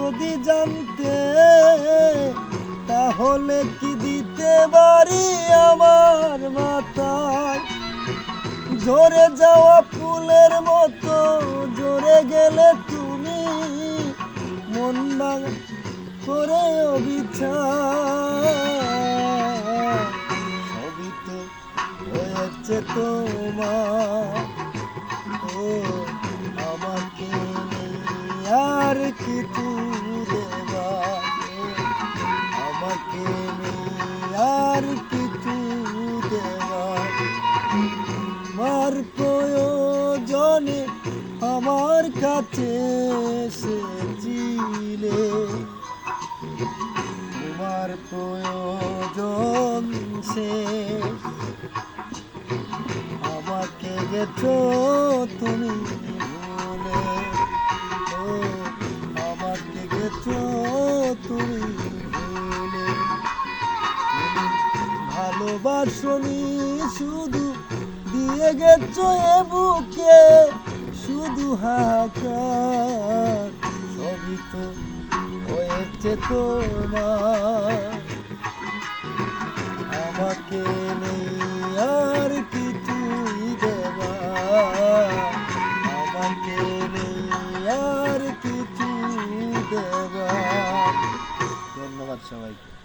যদি জানতে তাহলে কি দিতে পারি আমার মাথায়। ঝরে যাওয়া ফুলের মতো ঝরে গেলে তুমি মন ভাঙা করে অবিচার। সবই তো হয়েছে তোমার, ও আমাকে আর কিছু দেবার, আমাকে আর কিছু দেবার। আমার প্রয়োজনে আমার কাছে এসেছিলে, তোমার প্রয়োজন শেষ। আমাকে গেছো তুমি ভুলে, ও আমাকে গেছো তুমি ভুলে। ভালোবাসনি শুধু, দিয়ে গেছো এ বুকে শুধু হাহাকার। সবই তো হয়েছে তোমার, আমাকে নেই আর কিছুই দেবার, আমাকে নেই আর কিছু দেবার। ধন্যবাদ সবাইকে।